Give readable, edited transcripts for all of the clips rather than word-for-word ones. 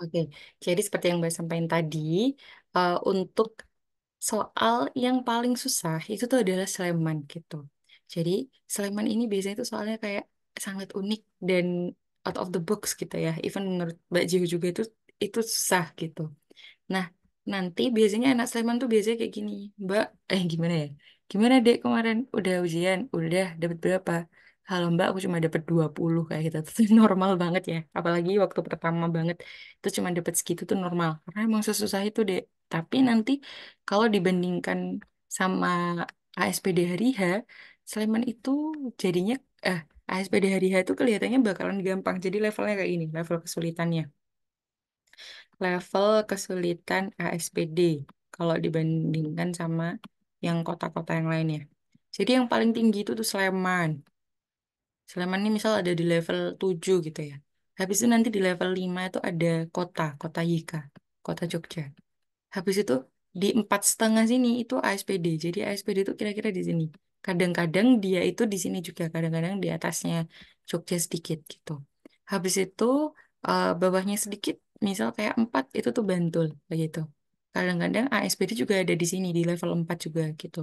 Oke, jadi seperti yang Mbak sampaikan tadi, untuk soal yang paling susah itu tuh adalah Sleman gitu. Jadi Sleman ini biasanya tuh soalnya kayak sangat unik dan out of the box gitu ya. Even menurut Mbak Jiho juga itu susah gitu. Nah, nanti biasanya anak Sleman tuh biasanya kayak gini, Mbak, gimana ya? Gimana dek kemarin? Udah ujian? Udah, dapat berapa? Halo Mbak, aku cuma dapat 20 kayak gitu. Itu normal banget ya. Apalagi waktu pertama banget. Itu cuma dapat segitu tuh normal. Karena emang sesusah itu dek. Tapi nanti kalau dibandingkan sama ASPD hari H, Sleman itu jadinya, ASPD hari H itu kelihatannya bakalan gampang. Jadi levelnya kayak ini, level kesulitannya level kesulitan ASPD kalau dibandingkan sama yang kota-kota yang lainnya. Jadi yang paling tinggi itu tuh Sleman. Sleman ini misal ada di level 7 gitu ya. Habis itu nanti di level 5 itu ada kota Yika, kota Jogja. Habis itu di 4,5 sini itu ASPD. Jadi ASPD itu kira-kira di sini. Kadang-kadang dia itu di sini juga, kadang-kadang di atasnya Jogja sedikit gitu. Habis itu bawahnya sedikit, misal kayak 4 itu tuh Bantul begitu. Kadang-kadang ASPD juga ada di sini di level 4 juga gitu.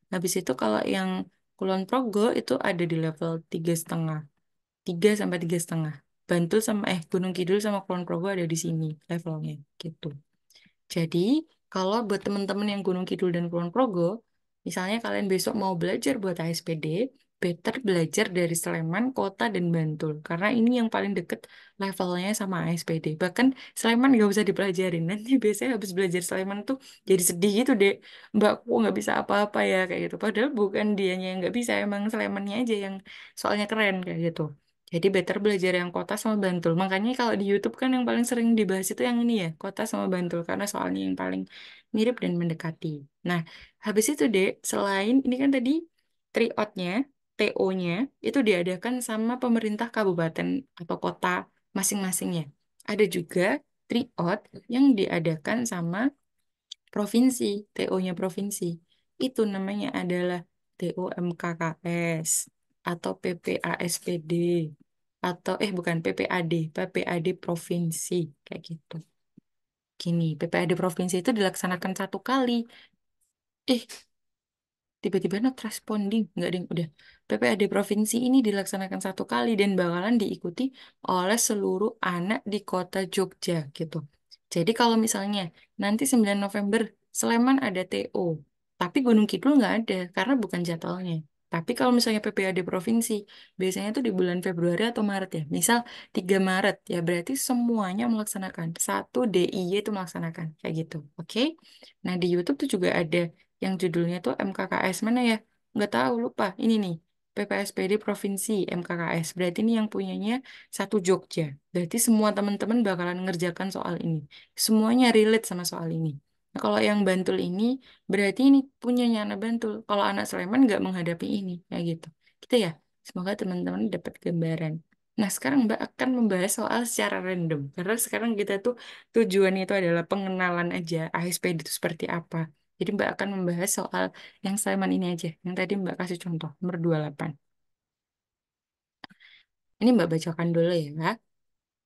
Habis itu kalau yang Kulon Progo itu ada di level 3,5. 3 sampai 3,5. Bantul sama Gunung Kidul sama Kulon Progo ada di sini levelnya gitu. Jadi, kalau buat teman-teman yang Gunung Kidul dan Kulon Progo, misalnya kalian besok mau belajar buat ASPD, better belajar dari Sleman, Kota, dan Bantul. Karena ini yang paling deket levelnya sama ASPD. Bahkan Sleman nggak usah dipelajarin. Nanti biasanya habis belajar Sleman tuh jadi sedih gitu deh. Mbak, aku nggak bisa apa-apa ya kayak gitu. Padahal bukan dianya yang nggak bisa, emang Slemannya aja yang soalnya keren kayak gitu. Jadi better belajar yang kota sama Bantul. Makanya kalau di YouTube kan yang paling sering dibahas itu yang ini ya, kota sama Bantul. Karena soalnya yang paling mirip dan mendekati. Nah, habis itu deh, selain ini kan tadi tryout-nya, TO-nya, itu diadakan sama pemerintah kabupaten atau kota masing-masingnya. Ada juga tryout yang diadakan sama provinsi, TO-nya provinsi. Itu namanya adalah TO MKKS atau PPASPD atau bukan PPAD provinsi kayak gitu. Gini, PPAD provinsi itu dilaksanakan 1 kali. Eh, tiba-tiba not responding. Enggak ding, udah. PPAD provinsi ini dilaksanakan 1 kali dan bakalan diikuti oleh seluruh anak di kota Jogja gitu. Jadi kalau misalnya nanti 9 November Sleman ada TO, tapi Gunung Kidul nggak ada karena bukan jadwalnya. Tapi kalau misalnya PPAD provinsi, biasanya tuh di bulan Februari atau Maret ya. Misal 3 Maret, ya berarti semuanya melaksanakan. Satu DIY itu melaksanakan. Kayak gitu. Oke? Nah, di YouTube tuh juga ada yang judulnya tuh MKKS mana ya? Nggak tahu, lupa. Ini nih, PPSPD Provinsi MKKS. Berarti ini yang punyanya satu Jogja. Berarti semua teman-teman bakalan ngerjakan soal ini. Semuanya relate sama soal ini. Nah, kalau yang Bantul ini, berarti ini punyanya anak Bantul. Kalau anak Sleman nggak menghadapi ini. Ya gitu. Gitu ya. Semoga teman-teman dapat gambaran. Nah, sekarang Mbak akan membahas soal secara random. Karena sekarang kita tuh tujuannya itu adalah pengenalan aja ASPD itu seperti apa. Jadi Mbak akan membahas soal yang Sleman ini aja. Yang tadi Mbak kasih contoh, nomor 28. Ini Mbak bacakan dulu ya.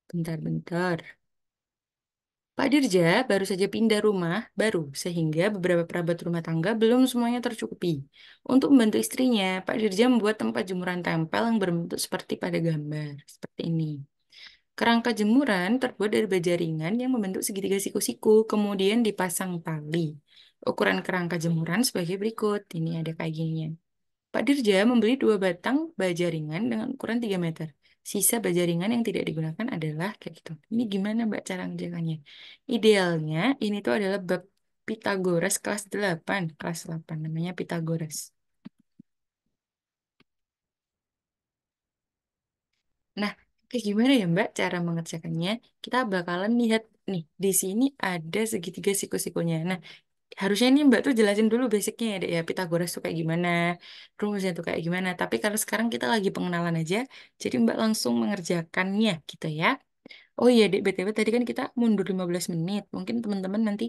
Bentar-bentar. Pak Dirja baru saja pindah rumah baru, sehingga beberapa perabot rumah tangga belum semuanya tercukupi. Untuk membantu istrinya, Pak Dirja membuat tempat jemuran tempel yang berbentuk seperti pada gambar. Seperti ini. Kerangka jemuran terbuat dari baja ringan yang membentuk segitiga siku-siku, kemudian dipasang tali. Ukuran kerangka jemuran sebagai berikut. Ini ada kayak gini. Pak Dirja membeli 2 batang baja ringan dengan ukuran 3 meter. Sisa baja ringan yang tidak digunakan adalah kayak gitu. Ini gimana Mbak cara ngerjakannya? Idealnya ini tuh adalah bab Pitagoras kelas 8. Kelas 8 namanya Pitagoras. Nah, kayak gimana ya Mbak cara mengerjakannya? Kita bakalan lihat nih, di sini ada segitiga siku-sikunya. Nah, harusnya ini Mbak tuh jelasin dulu basicnya ya, Dek, ya. Pitagoras tuh kayak gimana, rumusnya tuh kayak gimana. Tapi kalau sekarang kita lagi pengenalan aja, jadi Mbak langsung mengerjakannya gitu ya. Oh iya, Dek, BTW tadi kan kita mundur 15 menit. Mungkin teman-teman nanti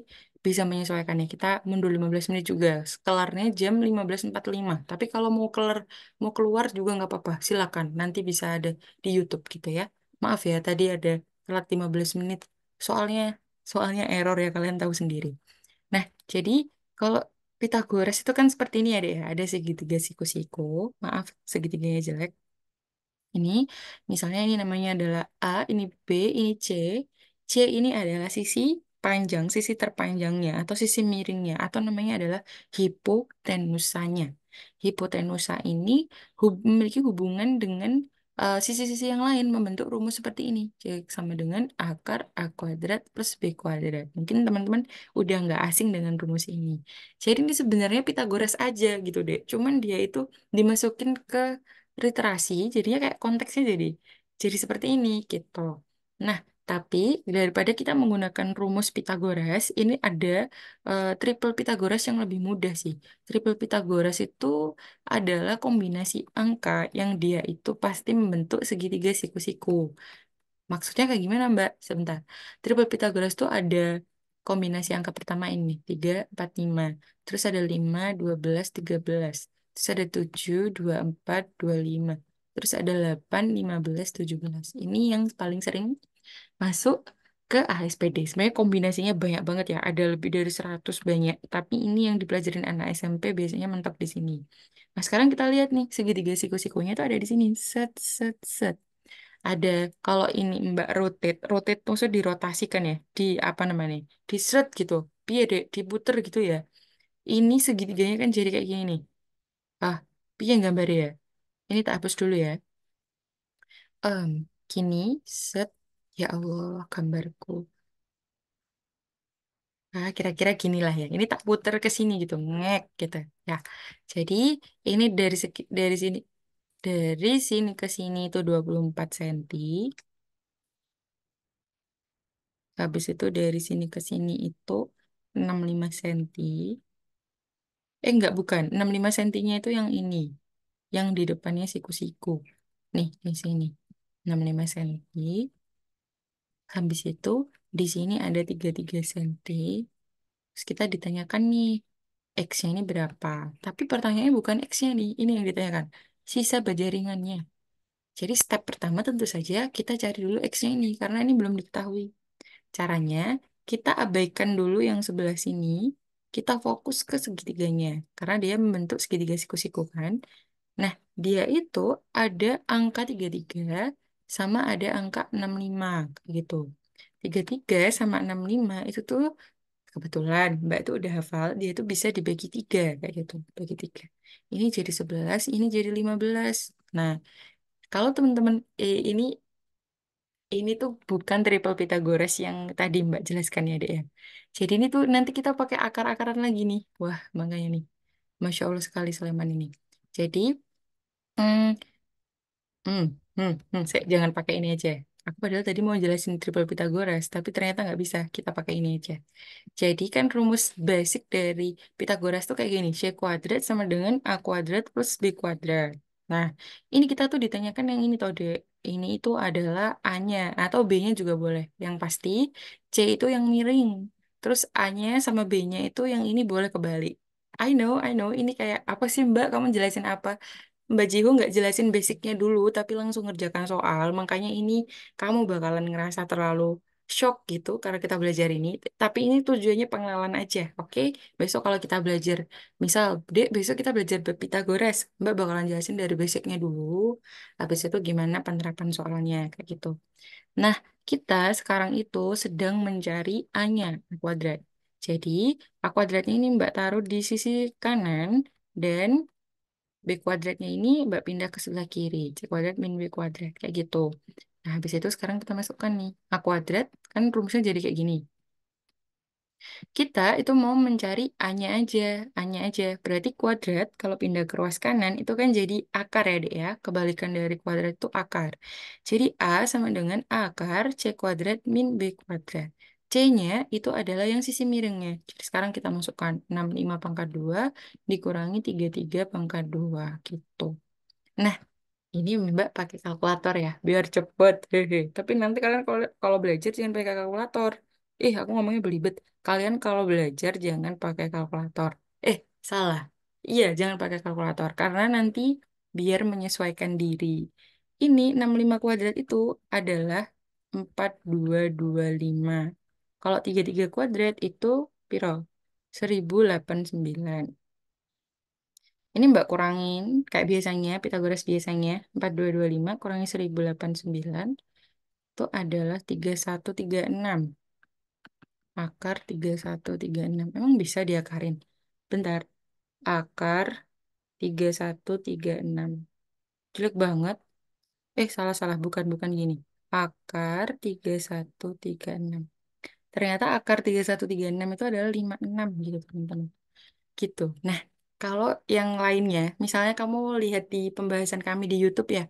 bisa menyesuaikannya. Kita mundur 15 menit juga. Kelarnya jam 15.45. Tapi kalau mau keluar juga nggak apa-apa. Silakan. Nanti bisa ada di YouTube gitu ya. Maaf ya, tadi ada telat 15 menit. Soalnya, soalnya error ya kalian tahu sendiri. Nah, jadi kalau Pitagoras itu kan seperti ini ya, Dek, ya. Ada segitiga siku-siku. Maaf, segitiganya jelek. Ini, misalnya ini namanya adalah A, ini B, ini C. C ini adalah sisi panjang, sisi terpanjangnya, atau sisi miringnya, atau namanya adalah hipotenusanya. Hipotenusa ini memiliki hubungan dengan sisi-sisi yang lain, membentuk rumus seperti ini. Jadi sama dengan akar A kuadrat plus B kuadrat. Mungkin teman-teman udah nggak asing dengan rumus ini. Jadi ini sebenarnya Pitagoras aja gitu deh. Cuman dia itu dimasukin ke literasi, jadinya kayak konteksnya jadi seperti ini gitu. Nah, tapi daripada kita menggunakan rumus Pitagoras, ini ada triple Pitagoras yang lebih mudah sih. Triple Pitagoras itu adalah kombinasi angka yang dia itu pasti membentuk segitiga siku-siku. Maksudnya kayak gimana, Mbak? Sebentar. Triple Pitagoras tuh ada kombinasi angka pertama ini, 3 4 5. Terus ada 5 12 13. Terus ada 7 24 25. Terus ada 8 15 17. Ini yang paling sering masuk ke ASPD. Sebenarnya kombinasinya banyak banget ya. Ada lebih dari 100 banyak. Tapi ini yang dipelajarin anak SMP biasanya mentok di sini. Nah, sekarang kita lihat nih, segitiga siku-sikunya tuh ada di sini. Set, set, set. Ada kalau ini Mbak rotate, rotate tuh maksudnya dirotasikan ya, di apa namanya, di shred gitu, piye dek, diputer gitu ya. Ini segitiganya kan jadi kayak gini nih. Ah, piye gambarnya ya? Ini tak hapus dulu ya. Gini, set, ya Allah gambarku. Nah, kira-kira gini lah ya. Ini tak puter ke sini gitu, ngek gitu. Ya, jadi ini dari sini ke sini itu 24 cm. Habis itu dari sini ke sini itu 65 cm. Enggak, bukan. 65 sentinya itu yang ini. Yang di depannya siku-siku. Nih, di sini. 65 cm. Habis itu di sini ada 33 cm. Terus kita ditanyakan nih, X-nya ini berapa? Tapi pertanyaannya bukan X-nya nih. Ini yang ditanyakan. Sisa berjaringannya. Jadi step pertama tentu saja kita cari dulu X-nya ini. Karena ini belum diketahui. Caranya, kita abaikan dulu yang sebelah sini, kita fokus ke segitiganya. Karena dia membentuk segitiga siku-siku kan. Nah, dia itu ada angka 33 sama ada angka 65 kayak gitu. 33 sama 65 itu tuh kebetulan Mbak tuh udah hafal, dia tuh bisa dibagi 3 kayak gitu. Bagi 3. Ini jadi 11, ini jadi 15. Nah, kalau teman-teman ini tuh bukan triple Pythagoras yang tadi Mbak jelaskan ya, Dek ya. Jadi ini tuh nanti kita pakai akar-akaran lagi nih. Wah, makanya nih. Masya Allah sekali Sulaiman ini. Jadi, hmm, hmm, jangan pakai ini aja. Aku padahal tadi mau jelasin triple Pythagoras, tapi ternyata nggak bisa. Kita pakai ini aja. Jadi kan rumus basic dari Pythagoras tuh kayak gini. C kuadrat sama dengan A kuadrat plus B kuadrat. Nah, ini kita tuh ditanyakan yang ini tau deh. Ini itu adalah A-nya atau B-nya juga boleh. Yang pasti C itu yang miring. Terus A-nya sama B-nya itu yang ini boleh kebalik. I know. Ini kayak apa sih Mbak? Kamu jelasin apa? Mbak Jiho nggak jelasin basicnya dulu, tapi langsung ngerjakan soal. Makanya ini kamu bakalan ngerasa terlalu shock gitu karena kita belajar ini. Tapi ini tujuannya pengenalan aja, oke? Besok kalau kita belajar, misal, Dek, besok kita belajar Pythagoras. Mbak bakalan jelasin dari basicnya dulu. Habis itu gimana penerapan soalnya, kayak gitu. Nah, kita sekarang itu sedang mencari A-nya, A kuadrat. Jadi, A kuadratnya ini Mbak taruh di sisi kanan, dan B kuadratnya ini Mbak pindah ke sebelah kiri. C kuadrat min B kuadrat. Kayak gitu. Nah, habis itu sekarang kita masukkan nih. A kuadrat, kan rumusnya jadi kayak gini. Kita itu mau mencari A-nya aja. A-nya aja. Berarti kuadrat, kalau pindah ke ruas kanan, itu kan jadi akar ya, Dek ya. Kebalikan dari kuadrat itu akar. Jadi A sama dengan akar C kuadrat min B kuadrat. C-nya itu adalah yang sisi miringnya. Jadi sekarang kita masukkan 65 pangkat 2 dikurangi 33 pangkat 2 gitu. Nah, ini Mbak pakai kalkulator ya, biar cepet. Hehe. Tapi nanti kalian kalau belajar jangan pakai kalkulator. Aku ngomongnya belibet. Kalian kalau belajar jangan pakai kalkulator. Salah. Iya, jangan pakai kalkulator. Karena nanti biar menyesuaikan diri. Ini 65 kuadrat itu adalah 4225. Kalau 33 kuadrat itu piro? 1089. Ini Mbak kurangin kayak biasanya, Pitagoras biasanya. 4225 kurangi 1089 itu adalah 3136. Akar 3136. Emang bisa diakarin? Bentar. Akar 3136. Jelek banget. Salah-salah. Bukan gini. Akar 3136. Ternyata akar 3136 itu adalah 56 gitu, teman-teman. Gitu. Nah, kalau yang lainnya, misalnya kamu lihat di pembahasan kami di YouTube ya,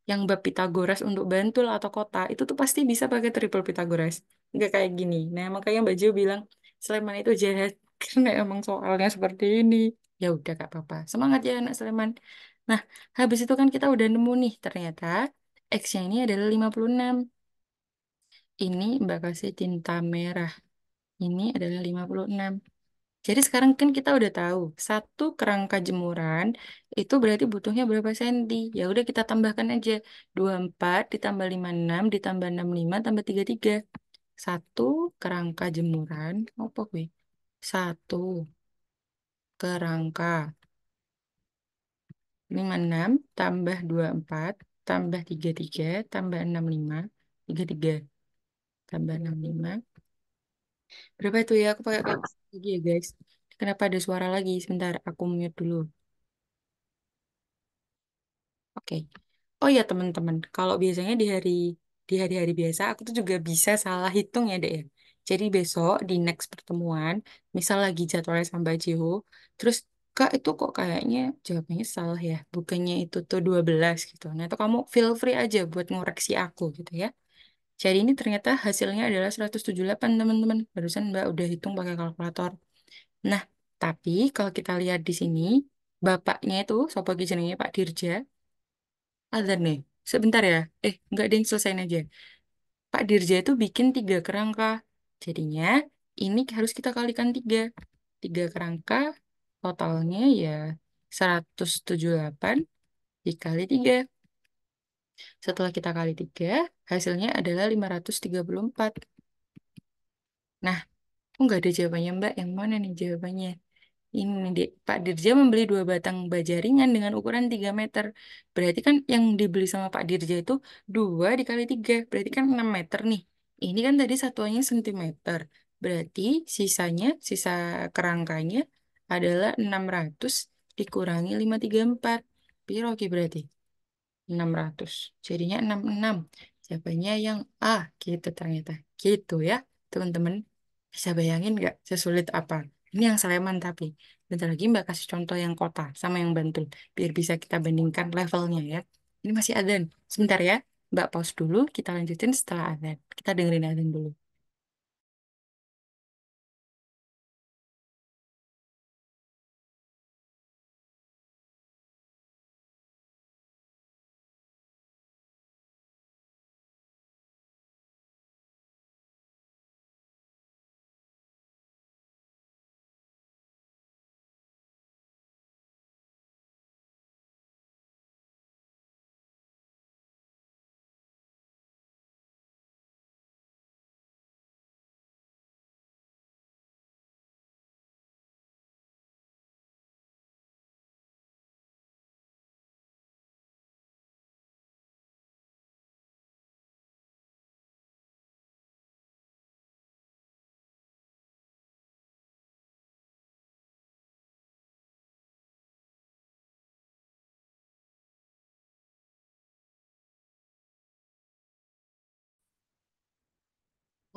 yang bab Pitagoras untuk Bantul atau kota, itu tuh pasti bisa pakai triple Pitagoras. Nggak kayak gini. Nah, makanya Mbak Jo bilang, Sleman itu jahat, karena emang soalnya seperti ini. Ya udah, Kak Papa. Semangat ya, anak Sleman. Nah, habis itu kan kita udah nemu nih, ternyata X-nya ini adalah 56. Ini Mbak kasih tinta merah. Ini adalah 56. Jadi sekarang kan kita udah tahu satu kerangka jemuran itu berarti butuhnya berapa senti. Ya udah kita tambahkan aja 24 ditambah 56 ditambah 65 tambah 33. Satu kerangka jemuran apa gue? Satu kerangka 56 tambah 24 tambah 33 tambah 65 33 tambah 65. Berapa itu ya? Aku pakai kalkulator lagi ya guys. Kenapa ada suara lagi? Sebentar, aku mute dulu. Oke. Oh ya teman-teman, kalau biasanya di hari-hari biasa aku tuh juga bisa salah hitung ya deh. Ya. Jadi besok di next pertemuan, misal lagi jadwalnya sampai Jiho, terus Kak itu kok kayaknya jawabannya salah ya, bukannya itu tuh 12 gitu. Nah itu kamu feel free aja buat ngoreksi aku gitu ya. Jadi ini ternyata hasilnya adalah 178 teman-teman. Barusan Mbak udah hitung pakai kalkulator. Nah, tapi kalau kita lihat di sini, bapaknya itu, sopo jenenge Pak Dirja, ada nih. Sebentar ya. Nggak ada yang selesaiin aja. Pak Dirja itu bikin tiga kerangka. Jadinya ini harus kita kalikan tiga. Tiga kerangka totalnya ya 178 dikali tiga. Setelah kita kali tiga, hasilnya adalah 534. Nah, kok nggak ada jawabannya Mbak? Yang mana nih jawabannya? Ini Pak Dirja membeli dua batang baja ringan dengan ukuran 3 meter. Berarti kan yang dibeli sama Pak Dirja itu 2 dikali 3. Berarti kan 6 meter nih. Ini kan tadi satuannya sentimeter. Berarti sisa kerangkanya adalah 600 dikurangi 534. Piro ki berarti? 600. Jadinya 66. Jawabannya yang A gitu ternyata. Gitu ya, teman-teman. Bisa bayangin nggak sesulit apa? Ini yang Sleman tapi. Bentar lagi Mbak kasih contoh yang kota sama yang Bantul. Biar bisa kita bandingkan levelnya ya. Ini masih adzan. Sebentar ya. Mbak pause dulu. Kita lanjutin setelah adzan. Kita dengerin adzan dulu.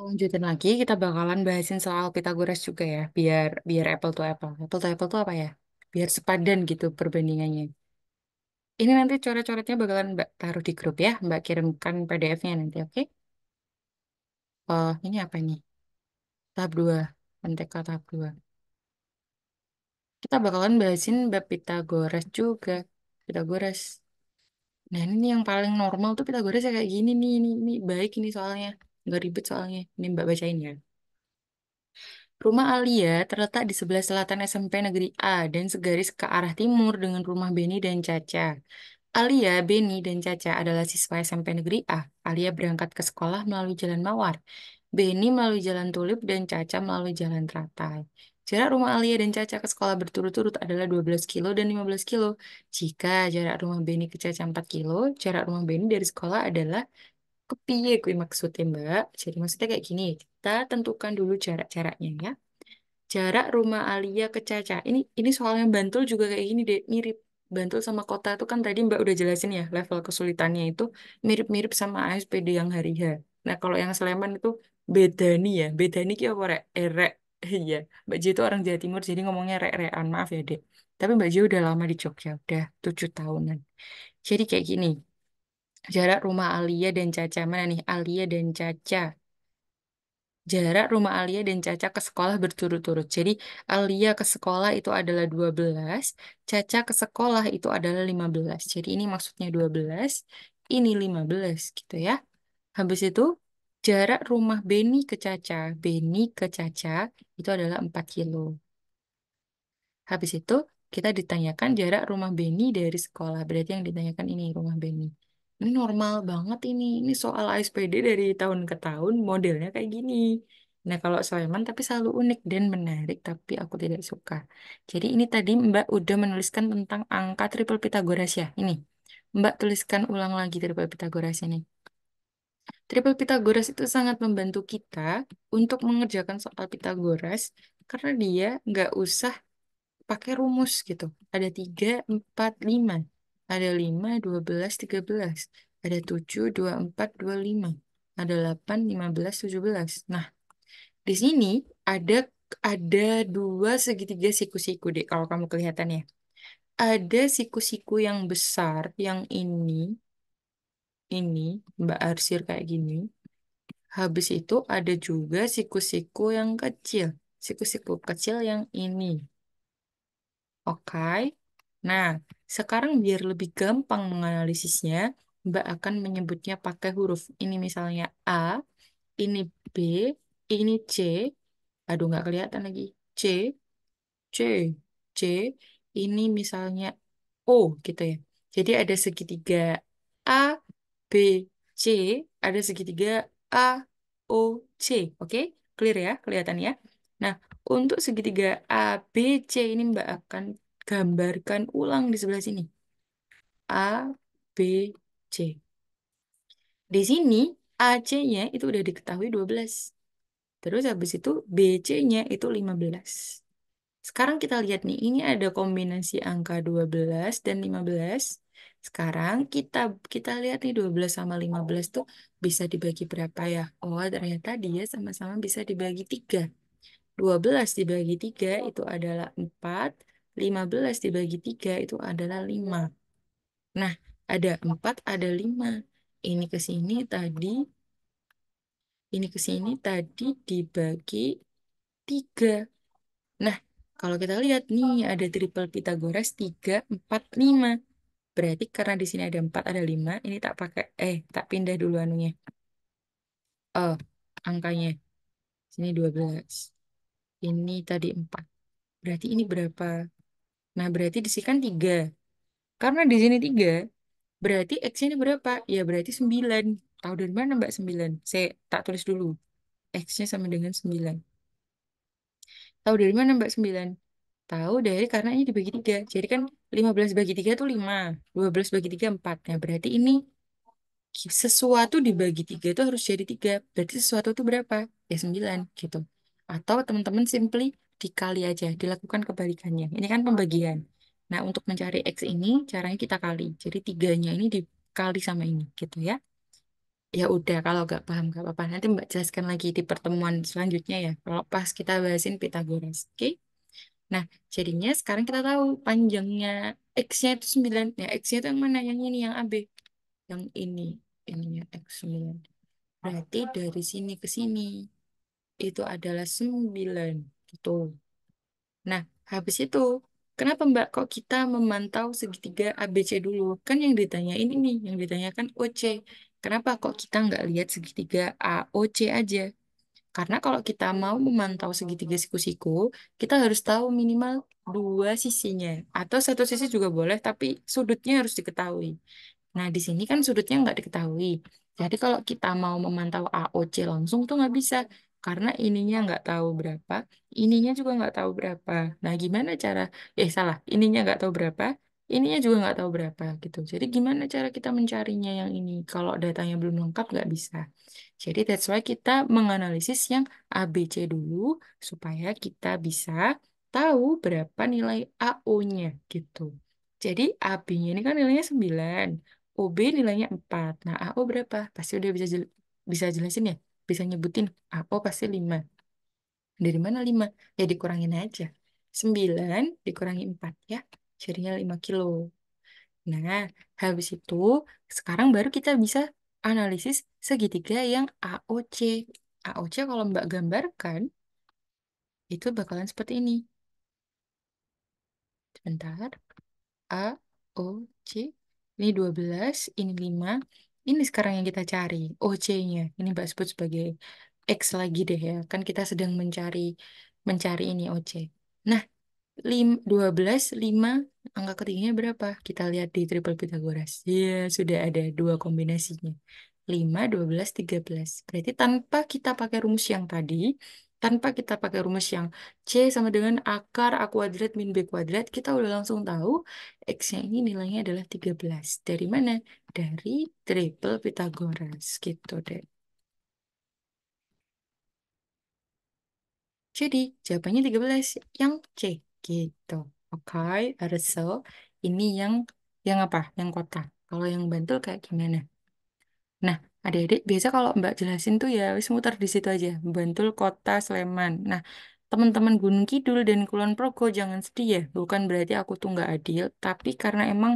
Lanjutin lagi, kita bakalan bahasin soal Pitagoras juga ya, biar biar apple to apple. Apple to apple tuh apa ya? Biar sepadan gitu perbandingannya. Ini nanti coret-coretnya bakalan Mbak taruh di grup ya. Mbak kirimkan PDF-nya nanti, oke? Oh, ini apa nih? Tahap 2. MTK tahap 2. Kita bakalan bahasin bab Pitagoras juga. Pitagoras. Nah, ini yang paling normal tuh Pitagoras ya kayak gini nih. Ini baik ini soalnya. Nggak ribet soalnya. Ini Mbak bacain ya. Rumah Alia terletak di sebelah selatan SMP Negeri A dan segaris ke arah timur dengan rumah Beni dan Caca. Alia, Beni, dan Caca adalah siswa SMP Negeri A. Alia berangkat ke sekolah melalui Jalan Mawar. Beni melalui Jalan Tulip dan Caca melalui Jalan Teratai. Jarak rumah Alia dan Caca ke sekolah berturut-turut adalah 12 kilo dan 15 kilo. Jika jarak rumah Beni ke Caca 4 kilo, jarak rumah Beni dari sekolah adalah kepiye kuwi maksudnya, Mbak? Jadi maksudnya kayak gini, kita tentukan dulu jarak-jaraknya ya. Jarak rumah Alia ke Caca. Ini soalnya Bantul juga kayak gini deh, mirip. Bantul sama kota itu kan tadi Mbak udah jelasin ya, level kesulitannya itu mirip-mirip sama ASPD yang hari H. Nah, kalau yang Sleman itu beda nih ya. Beda nih ki apa rek? Rek. Iya, Mbak Ji itu orang Jawa Timur jadi ngomongnya rek-rekan. Maaf ya, Dek. Tapi Mbak Ji udah lama di Jogja, udah 7 tahunan. Jadi kayak gini, jarak rumah Alia dan Caca mana nih? Alia dan Caca. Jarak rumah Alia dan Caca ke sekolah berturut-turut. Jadi Alia ke sekolah itu adalah 12, Caca ke sekolah itu adalah 15. Jadi ini maksudnya 12, ini 15 gitu ya. Habis itu jarak rumah Beni ke Caca itu adalah 4 kilo. Habis itu kita ditanyakan jarak rumah Beni dari sekolah. Berarti yang ditanyakan ini rumah Beni. Ini normal banget ini. Ini soal ASPD dari tahun ke tahun modelnya kayak gini. Nah kalau Sulaiman tapi selalu unik dan menarik tapi aku tidak suka. Jadi ini tadi Mbak udah menuliskan tentang angka triple Pythagoras ya. Ini Mbak tuliskan ulang lagi triple Pythagoras ini. Triple Pythagoras itu sangat membantu kita untuk mengerjakan soal Pythagoras karena dia nggak usah pakai rumus gitu. Ada 3, 4, 5. Ada 5, 12, 13. Ada 7, 2, 4, 2, 5. Ada 8, 15, 17. Nah, di sini ada ada dua segitiga siku-siku deh kalau kamu kelihatan ya. Ada siku-siku yang besar, yang ini Mbak Arsir kayak gini. Habis itu ada juga siku-siku yang kecil. Siku-siku kecil yang ini. Oke. Nah, sekarang biar lebih gampang menganalisisnya, Mbak akan menyebutnya pakai huruf. Ini misalnya A, ini B, ini C. Aduh, nggak kelihatan lagi. C, C, C. Ini misalnya O gitu ya. Jadi ada segitiga A, B, C. Ada segitiga A, O, C. Oke? Clear ya? Kelihatan ya? Nah, untuk segitiga A, B, C ini Mbak akan gambarkan ulang di sebelah sini. A, B, C. Di sini AC-nya itu udah diketahui 12. Terus habis itu BC-nya itu 15. Sekarang kita lihat nih, ini ada kombinasi angka 12 dan 15. Sekarang kita kita lihat nih 12 sama 15 tuh bisa dibagi berapa ya? Oh, ternyata dia sama-sama bisa dibagi 3. 12 dibagi 3 itu adalah 4. 15 dibagi 3 itu adalah 5. Nah, ada 4, ada 5. Ini ke sini tadi, ini ke sini tadi dibagi 3. Nah, kalau kita lihat nih ada triple Pythagoras 3, 4, 5. Berarti karena di sini ada 4, ada 5, ini tak pakai, tak pindah dulu anunya. Oh, angkanya. Sini 12. Ini tadi 4. Berarti ini berapa? Nah, berarti di sini kan 3. Karena di sini 3, berarti X ini berapa? Ya berarti 9. Tahu dari mana Mbak 9? Saya tak tulis dulu. X-nya sama dengan 9. Tahu dari mana Mbak 9? Tahu dari karena ini dibagi 3. Jadi kan 15 bagi 3 itu 5. 12 bagi 3 4. Nah, berarti ini sesuatu dibagi 3 itu harus jadi 3. Berarti sesuatu itu berapa? Ya 9 gitu. Atau teman-teman simply dikali aja, dilakukan kebalikannya. Ini kan pembagian. Nah, untuk mencari X ini caranya kita kali. Jadi 3-nya ini dikali sama ini gitu ya. Ya udah, kalau nggak paham nggak apa-apa. Nanti Mbak jelaskan lagi di pertemuan selanjutnya ya. Kalau pas kita bahasin Pythagoras. Oke? Nah, jadinya sekarang kita tahu panjangnya X-nya itu 9. Ya, X-nya itu yang mana? Yang ini, yang AB. Yang ini. Ininya X9. Berarti dari sini ke sini itu adalah 9. Gitu. Nah, habis itu, kenapa Mbak kok kita memantau segitiga ABC dulu? Kan yang ditanya ini nih, yang ditanyakan OC. Kenapa kok kita nggak lihat segitiga AOC aja? Karena kalau kita mau memantau segitiga siku-siku, kita harus tahu minimal dua sisinya. Atau satu sisi juga boleh, tapi sudutnya harus diketahui. Nah, di sini kan sudutnya nggak diketahui. Jadi kalau kita mau memantau AOC langsung tuh nggak bisa. Karena ininya nggak tahu berapa, ininya juga nggak tahu berapa. Nah, gimana cara, salah, ininya nggak tahu berapa, ininya juga nggak tahu berapa gitu. Jadi gimana cara kita mencarinya yang ini? Kalau datanya belum lengkap nggak bisa. Jadi that's why kita menganalisis yang ABC dulu supaya kita bisa tahu berapa nilai AO-nya gitu. Jadi AB-nya ini kan nilainya 9, OB nilainya 4. Nah, AO berapa? Pasti udah bisa jelasin ya? Bisa nyebutin AO pasti 5. Dari mana 5? Ya dikurangin aja. 9 dikurangi 4 ya. Jadinya 5 kilo. Nah, habis itu sekarang baru kita bisa analisis segitiga yang AOC. AOC kalau Mbak gambarkan itu bakalan seperti ini. Sebentar. A, O, C. Ini 12, ini 5. Ini sekarang yang kita cari, OC-nya. Ini Mbak sebut sebagai X lagi deh ya. Kan kita sedang mencari mencari ini OC. Nah, 12, 5, angka ketiganya berapa? Kita lihat di triple Pythagoras. Iya, sudah ada dua kombinasinya. 5, 12, 13. Berarti tanpa kita pakai rumus yang tadi, tanpa kita pakai rumus yang C sama dengan akar A kuadrat min B kuadrat, kita udah langsung tahu X-nya ini nilainya adalah 13. Dari mana? Dari triple Pythagoras. Gitu deh. Jadi, jawabannya 13 yang C. Gitu. Oke, so ini yang apa? Yang kota. Kalau yang Bantul kayak gimana? Nah, adik-adik, biasa kalau Mbak jelasin tuh ya wis muter di situ aja. Bantul, kota, Sleman. Nah, teman-teman Gunung Kidul dan Kulon Progo jangan sedih ya. Bukan berarti aku tuh nggak adil, tapi karena emang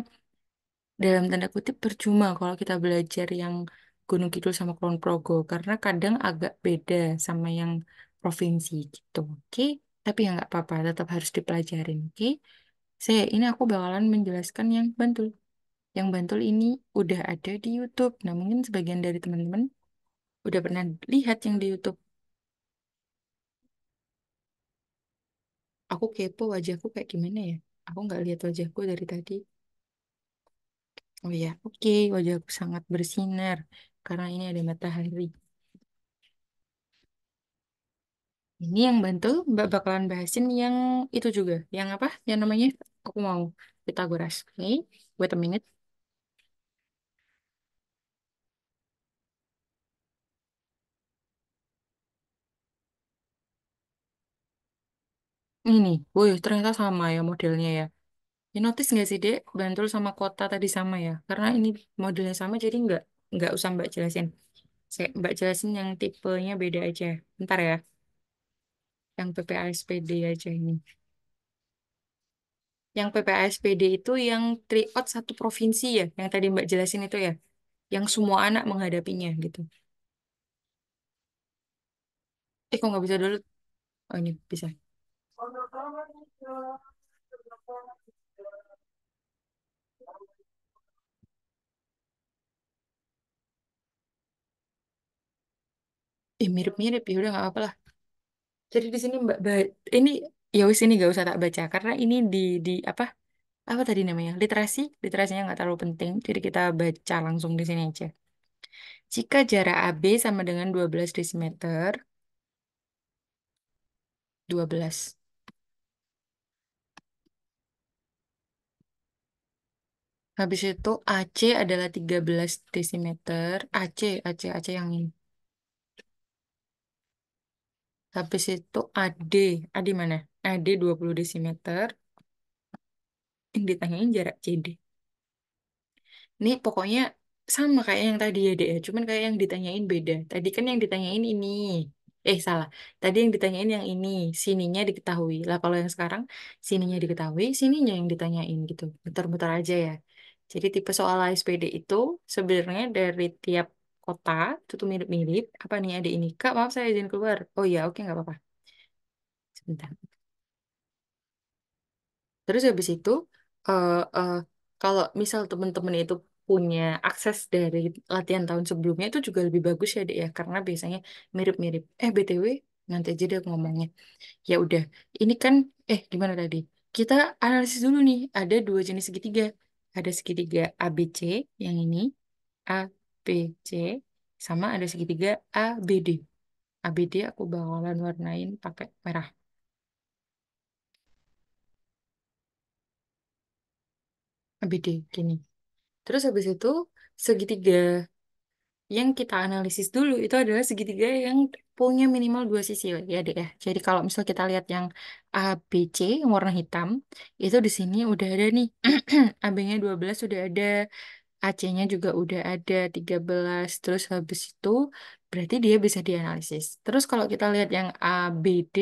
dalam tanda kutip percuma kalau kita belajar yang Gunung Kidul sama Kulon Progo karena kadang agak beda sama yang provinsi gitu. Oke, tapi ya nggak apa-apa, tetap harus dipelajarin. Oke, ini aku bakalan menjelaskan yang Bantul. Yang Bantul ini udah ada di YouTube. Nah, mungkin sebagian dari teman-teman udah pernah lihat yang di YouTube. Aku kepo wajahku kayak gimana ya? Aku nggak lihat wajahku dari tadi. Oh ya, oke, wajahku sangat bersinar karena ini ada matahari. Ini yang bantu Mbak bakalan bahasin yang itu juga. Yang apa? Yang namanya aku mau Pitagoras. Oke, wait a minute. Ini, wih ternyata sama ya modelnya ya. Ini notice nggak sih Dek? Bantul sama kota tadi sama ya. Karena ini modelnya sama jadi nggak usah Mbak jelasin. Saya Mbak jelasin yang tipenya beda aja. Bentar ya. Yang PPASPD aja ini. Yang PPASPD itu yang tryout satu provinsi ya. Yang tadi Mbak jelasin itu ya. Yang semua anak menghadapinya gitu. Kok nggak bisa dulu? Oh ini bisa. Mirip-mirip ya udah nggak apa-apa lah. Jadi di sini ini ya wis ini gak usah tak baca karena ini di apa tadi namanya literasinya nggak terlalu penting. Jadi kita baca langsung di sini aja. Jika jarak AB sama dengan 12 desimeter, 12. Habis itu AC adalah 13 desimeter. AC yang ini. Habis itu AD mana? AD 20 desimeter. Yang ditanyain jarak CD. Ini pokoknya sama kayak yang tadi ya, Dek. Ya. Cuman kayak yang ditanyain beda. Tadi kan yang ditanyain ini. Salah. Tadi yang ditanyain yang ini. Sininya diketahui. Lah kalau yang sekarang, sininya diketahui, sininya yang ditanyain gitu. Muter-muter aja ya. Jadi tipe soal ASPD itu sebenarnya dari tiap kota itu tuh mirip-mirip. Apa nih ada ini? Kak, maaf saya izin keluar. Oh iya, oke nggak apa-apa. Sebentar. Terus habis itu, eh eh, kalau misal teman-teman itu punya akses dari latihan tahun sebelumnya itu juga lebih bagus ya, Dek ya, karena biasanya mirip-mirip. BTW, nanti aja deh aku ngomongnya. Ya udah, ini kan, gimana tadi? Kita analisis dulu nih, ada dua jenis segitiga. Ada segitiga ABC yang ini, ABC, sama ada segitiga ABD. ABD aku bakalan warnain pakai merah. ABD, gini. Terus habis itu, segitiga yang kita analisis dulu itu adalah segitiga yang punya minimal dua sisi ya deh ya. Jadi kalau misal kita lihat yang ABC yang warna hitam, itu di sini udah ada nih. AB-nya 12 sudah ada, AC-nya juga udah ada 13. Terus habis itu berarti dia bisa dianalisis. Terus kalau kita lihat yang ABD,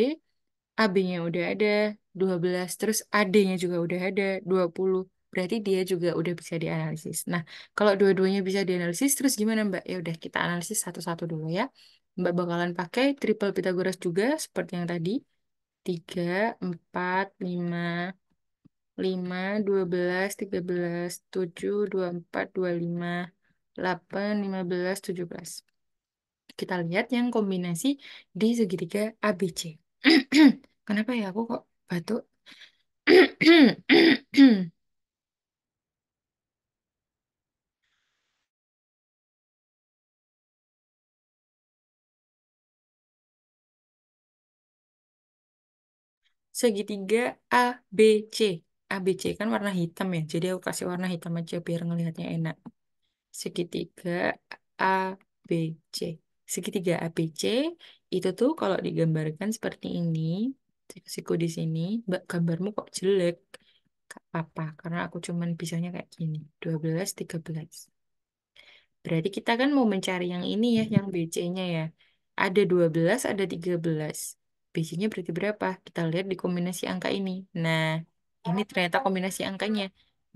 AB-nya udah ada 12, terus AD-nya juga udah ada 20. Berarti dia juga udah bisa dianalisis. Nah, kalau dua-duanya bisa dianalisis, terus gimana, Mbak? Ya udah kita analisis satu-satu dulu ya. Mbak bakalan pakai triple Pythagoras juga seperti yang tadi. 3, 4, 5, 5, 12, 13, 7, 24, 25, 8, 15, 17. Kita lihat yang kombinasi di segitiga ABC. Kenapa ya aku kok batuk? Segitiga ABC. ABC kan warna hitam ya. Jadi aku kasih warna hitam aja biar ngelihatnya enak. Segitiga ABC. Segitiga ABC itu tuh kalau digambarkan seperti ini. Siku di sini, Mbak, gambarmu kok jelek? Gak apa-apa, karena aku cuman bisanya kayak gini. 12, 13. Berarti kita kan mau mencari yang ini ya, yang BC-nya ya. Ada 12, ada 13. BC-nya berarti berapa? Kita lihat di kombinasi angka ini. Nah, ini ternyata kombinasi angkanya.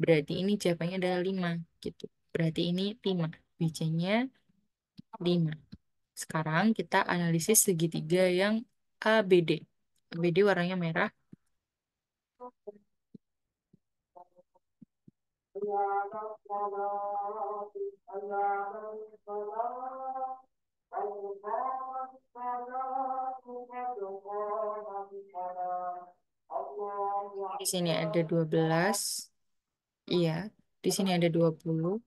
Berarti ini jawabannya adalah 5 gitu. Berarti ini 5. BC-nya 5. Sekarang kita analisis segitiga yang ABD. ABD warnanya merah. Di sini ada 12. Iya, di sini ada 20.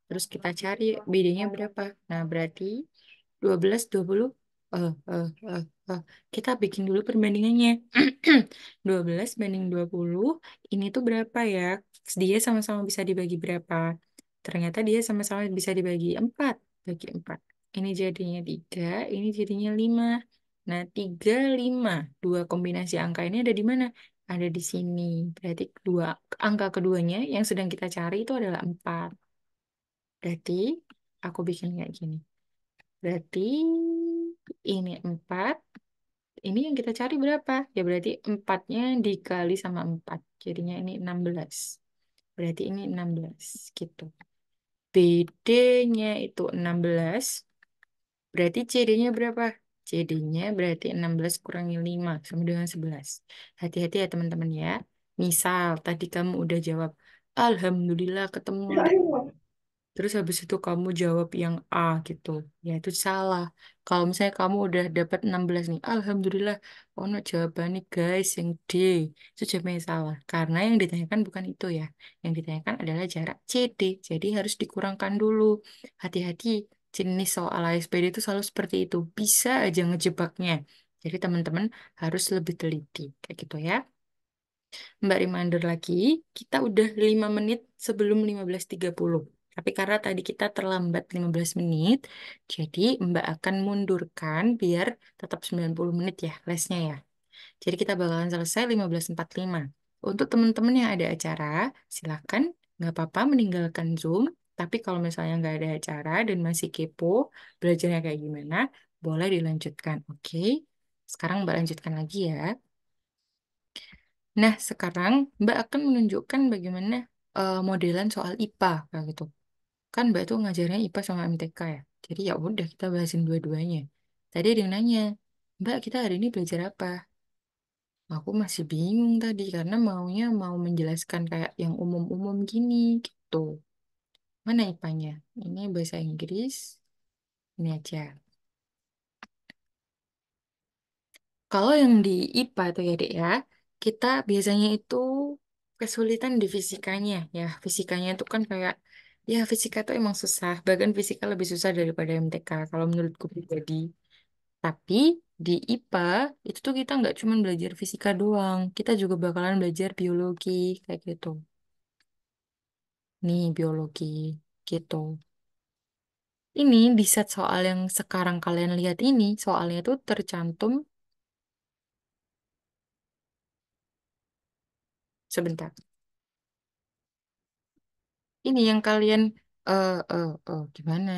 Terus kita cari BD-nya berapa. Nah, berarti 12, 20. Eh, eh, eh, Kita bikin dulu perbandingannya. 12 banding 20. Ini tuh berapa ya? Dia sama-sama bisa dibagi berapa? Ternyata dia sama-sama bisa dibagi 4. Bagi 4. Ini jadinya 3, ini jadinya 5. Nah, 3, 5. Dua kombinasi angka ini ada di mana? Ada di sini. Berarti dua angka keduanya yang sedang kita cari itu adalah 4. Berarti aku bikin kayak gini. Berarti ini 4. Ini yang kita cari berapa? Ya berarti 4-nya dikali sama 4. Jadinya ini 16. Berarti ini 16 gitu. BD-nya itu 16. Berarti CD-nya berapa? CD-nya berarti 16 kurangi 5 sama dengan 11. Hati-hati ya teman-teman ya. Misal tadi kamu udah jawab, Alhamdulillah ketemu. Terus habis itu kamu jawab yang A gitu. Ya itu salah. Kalau misalnya kamu udah dapat 16 nih. Alhamdulillah. Oh no, jawabannya guys yang D. Itu jawabannya salah. Karena yang ditanyakan bukan itu ya. Yang ditanyakan adalah jarak CD. Jadi harus dikurangkan dulu. Hati-hati. Jenis soal ASPD itu selalu seperti itu. Bisa aja ngejebaknya. Jadi teman-teman harus lebih teliti. Kayak gitu ya. Mbak reminder lagi, kita udah 5 menit sebelum 15.30. Tapi karena tadi kita terlambat 15 menit, jadi Mbak akan mundurkan biar tetap 90 menit ya lesnya ya. Jadi kita bakalan selesai 15.45. Untuk teman-teman yang ada acara, silakan nggak apa-apa meninggalkan Zoom. Tapi kalau misalnya nggak ada acara dan masih kepo, belajarnya kayak gimana, boleh dilanjutkan. Oke, sekarang Mbak lanjutkan lagi ya. Nah, sekarang Mbak akan menunjukkan bagaimana modelan soal IPA kayak gitu. Kan Mbak tuh ngajarnya IPA sama MTK ya. Jadi ya udah kita bahasin dua-duanya. Tadi ada yang nanya, Mbak kita hari ini belajar apa? Aku masih bingung tadi karena mau menjelaskan kayak yang umum-umum gini gitu. Mana IPA-nya? Ini bahasa Inggris. Ini aja. Kalau yang di IPA tuh ya, Dek ya, kita biasanya itu kesulitan di fisikanya ya. Fisikanya itu kan kayak, ya fisika tuh emang susah. Bahkan fisika lebih susah daripada MTK kalau menurutku pribadi. Tapi di IPA itu tuh kita nggak cuma belajar fisika doang. Kita juga bakalan belajar biologi kayak gitu. Nih biologi gitu. Ini di set soal yang sekarang kalian lihat ini, soalnya tuh tercantum sebentar. Ini yang kalian gimana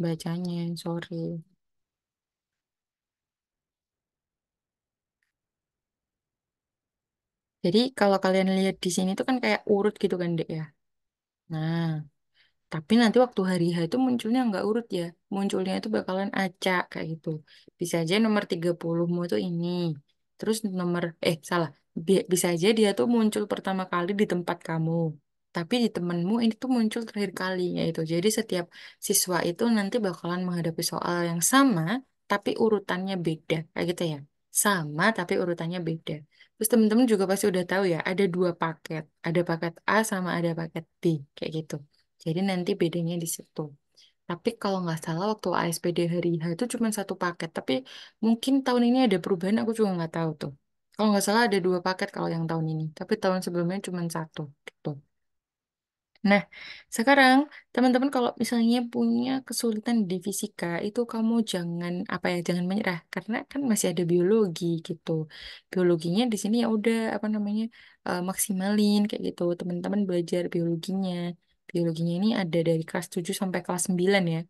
bacanya? Sorry. Jadi kalau kalian lihat di sini tuh kan kayak urut gitu kan, Dek ya. Nah, tapi nanti waktu hari H itu munculnya nggak urut ya. Munculnya itu bakalan acak kayak gitu. Bisa aja nomor 30-mu itu ini. Terus nomor, salah. Bisa aja dia tuh muncul pertama kali di tempat kamu. Tapi di temenmu ini tuh muncul terakhir kali yaitu. Jadi setiap siswa itu nanti bakalan menghadapi soal yang sama, tapi urutannya beda. Kayak gitu ya. Sama, tapi urutannya beda. Terus temen-temen juga pasti udah tahu ya, ada dua paket. Ada paket A sama ada paket B. Kayak gitu. Jadi nanti bedanya di situ. Tapi kalau nggak salah waktu ASPD hari H itu cuma satu paket. Tapi mungkin tahun ini ada perubahan, aku juga nggak tahu tuh. Kalau nggak salah ada dua paket kalau yang tahun ini. Tapi tahun sebelumnya cuma satu. Gitu. Nah, sekarang teman-teman kalau misalnya punya kesulitan di fisika, itu kamu jangan apa ya, jangan menyerah karena kan masih ada biologi gitu. Biologinya di sini ya udah apa namanya maksimalin kayak gitu. Teman-teman belajar biologinya. Biologinya ini ada dari kelas 7 sampai kelas 9 ya.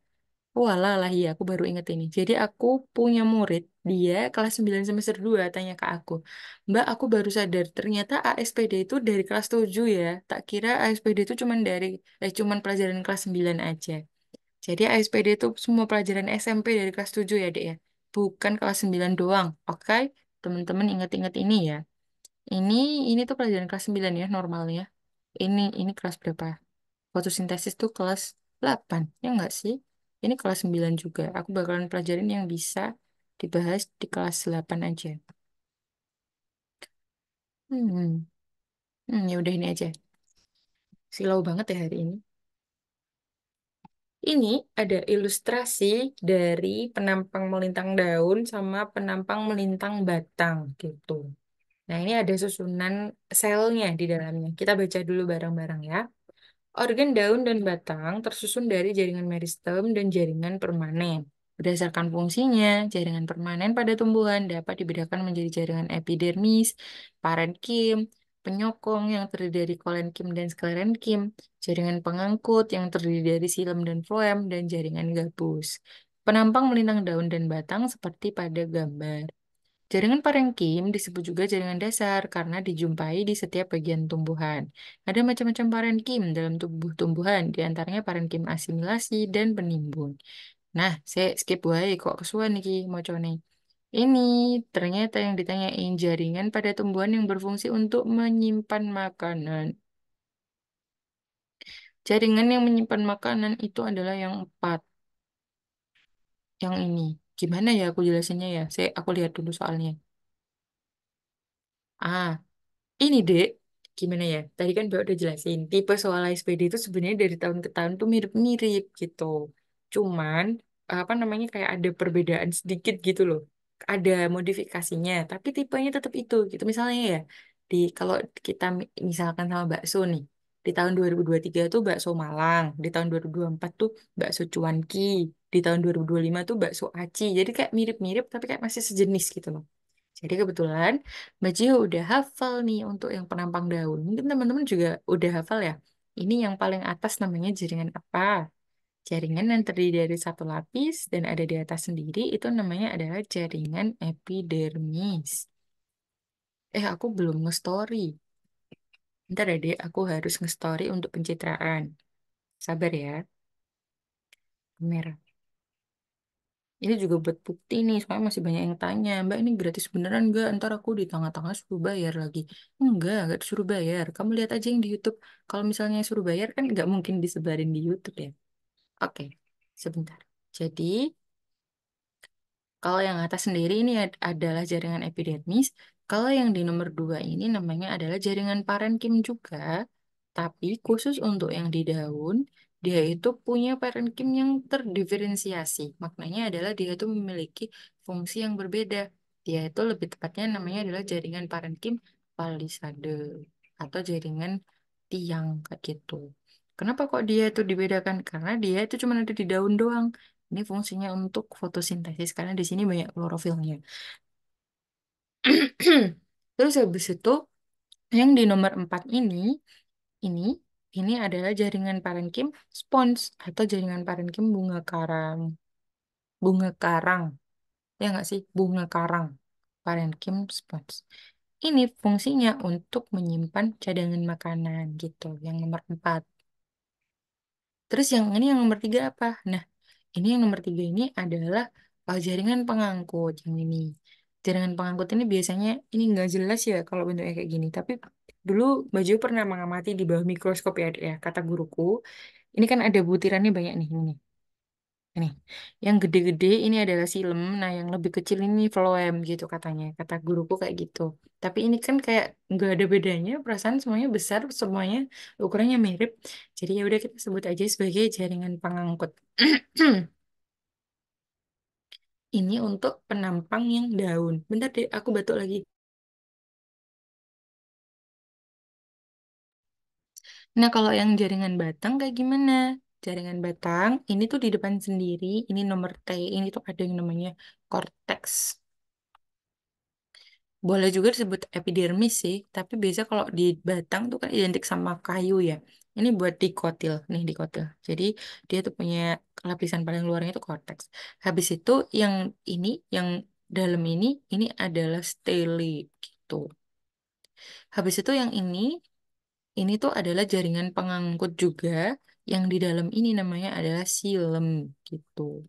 Walah lah iya, aku baru inget ini. Jadi aku punya murid, dia kelas 9 semester 2 tanya ke aku. Mbak, aku baru sadar, ternyata ASPD itu dari kelas 7 ya. Tak kira ASPD itu cuman pelajaran kelas 9 aja. Jadi ASPD itu semua pelajaran SMP dari kelas 7 ya, Dek ya. Bukan kelas 9 doang. Oke, teman-teman ingat-ingat ini ya. Ini ini tuh pelajaran kelas 9 ya normalnya. Ini kelas berapa? Fotosintesis tuh kelas 8 ya enggak sih? Ini kelas 9 juga. Aku bakalan pelajarin yang bisa dibahas di kelas 8 aja. Hmm, ya udah ini aja. Silau banget ya hari ini. Ini ada ilustrasi dari penampang melintang daun sama penampang melintang batang gitu. Nah, ini ada susunan selnya di dalamnya. Kita baca dulu bareng-bareng ya. Organ daun dan batang tersusun dari jaringan meristem dan jaringan permanen. Berdasarkan fungsinya, jaringan permanen pada tumbuhan dapat dibedakan menjadi jaringan epidermis, parenkim, penyokong yang terdiri dari kolenkim dan sklerenkim, jaringan pengangkut yang terdiri dari silem dan floem, dan jaringan gabus. Penampang melintang daun dan batang seperti pada gambar. Jaringan parenkim disebut juga jaringan dasar karena dijumpai di setiap bagian tumbuhan. Ada macam-macam parenkim dalam tubuh tumbuhan, di antaranya parenkim asimilasi dan penimbun. Nah, saya skip wae kok kesuwen iki mocone. Ini ternyata yang ditanyain jaringan pada tumbuhan yang berfungsi untuk menyimpan makanan. Jaringan yang menyimpan makanan itu adalah yang empat, yang ini. Gimana ya aku jelasinnya ya? Aku lihat dulu soalnya. Ah, ini Dek, gimana ya? Tadi kan Mbak udah jelasin, tipe soal SPD itu sebenarnya dari tahun ke tahun tuh mirip-mirip gitu. Cuman, apa namanya, kayak ada perbedaan sedikit gitu loh. Ada modifikasinya, tapi tipenya tetap itu gitu. Misalnya ya, kalau kita misalkan sama bakso nih, di tahun 2023 tuh bakso Malang, di tahun 2024 tuh bakso Cuanki, di tahun 2025 tuh bakso Aci. Jadi kayak mirip-mirip, tapi kayak masih sejenis gitu loh. Jadi kebetulan Mbak Cio udah hafal nih untuk yang penampang daun. Mungkin teman-teman juga udah hafal ya. Ini yang paling atas namanya jaringan apa? Jaringan yang terdiri dari satu lapis dan ada di atas sendiri itu namanya adalah jaringan epidermis. Aku belum nge-story. Ntar ya, Dek, aku harus nge-story untuk pencitraan. Sabar ya, kamera. Ini juga buat bukti nih, soalnya masih banyak yang tanya, Mbak ini gratis beneran nggak? Ntar aku di tengah-tengah suruh bayar lagi. Nggak disuruh bayar. Kamu lihat aja yang di YouTube. Kalau misalnya suruh bayar kan nggak mungkin disebarin di YouTube ya. Oke, sebentar. Jadi, kalau yang atas sendiri ini adalah jaringan epidermis. Kalau yang di nomor 2 ini namanya adalah jaringan parenkim juga. Tapi khusus untuk yang di daun, dia itu punya parenkim yang terdiferensiasi. Maknanya adalah dia itu memiliki fungsi yang berbeda. Dia itu lebih tepatnya namanya adalah jaringan parenkim palisade atau jaringan tiang kayak gitu. Kenapa kok dia itu dibedakan? Karena dia itu cuma ada di daun doang. Ini fungsinya untuk fotosintesis karena di sini banyak klorofilnya. Terus habis itu yang di nomor 4 ini, ini adalah jaringan parenkim spons atau jaringan parenkim bunga karang. Bunga karang, ya nggak sih? Bunga karang, parenkim spons. Ini fungsinya untuk menyimpan cadangan makanan gitu, yang nomor 4. Terus yang ini yang nomor 3 apa? Nah, ini yang nomor 3 ini adalah jaringan pengangkut yang ini. Jaringan pengangkut ini biasanya ini nggak jelas ya kalau bentuknya kayak gini. Tapi dulu Baju pernah mengamati di bawah mikroskop ya, Dek, ya. Kata guruku, ini kan ada butirannya banyak nih ini. Ini, yang gede-gede ini adalah silem, nah yang lebih kecil ini phloem gitu katanya. Kata guruku kayak gitu. Tapi ini kan kayak nggak ada bedanya, perasaan semuanya besar, semuanya ukurannya mirip. Jadi ya udah kita sebut aja sebagai jaringan pengangkut. Ini untuk penampang yang daun. Bentar deh, aku batuk lagi. Nah, kalau yang jaringan batang kayak gimana? Jaringan batang, ini tuh di depan sendiri, ini nomor T, ini tuh ada yang namanya cortex. Boleh juga disebut epidermis sih, tapi biasa kalau di batang tuh kan identik sama kayu ya. Ini buat dikotil, nih dikotil. Jadi dia tuh punya lapisan paling luarnya itu cortex. Habis itu yang ini, yang dalam ini adalah stele gitu. Habis itu yang ini tuh adalah jaringan pengangkut juga, yang di dalam ini namanya adalah silem gitu.